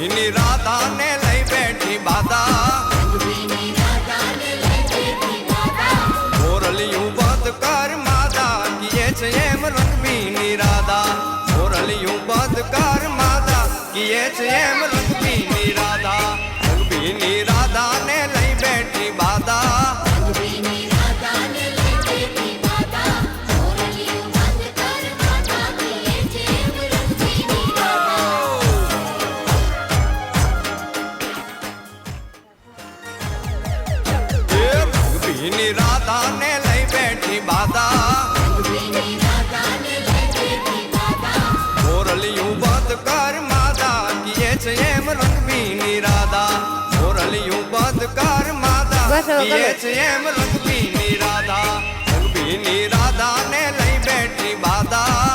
રંગભીની રાધા ને લઈ બેઠી બાધા મોરલિયું બંધ કર માતા કિયે છે એમ રંગભીની રાધા મોરલિયું બંધ કર માતા કિયે છે એમ રંગભીની રાધા ને લઈ બેઠી બાધા રાધા ને લઈ બેઠી બાધા મોરલિયું બંધ કર માતા કિયે છે એમ રંગભીની રાધા મોરલિયું બંધ કર માતા કિયે છે એમ રંગભીની રાધા ને લઈ બેઠી બાધા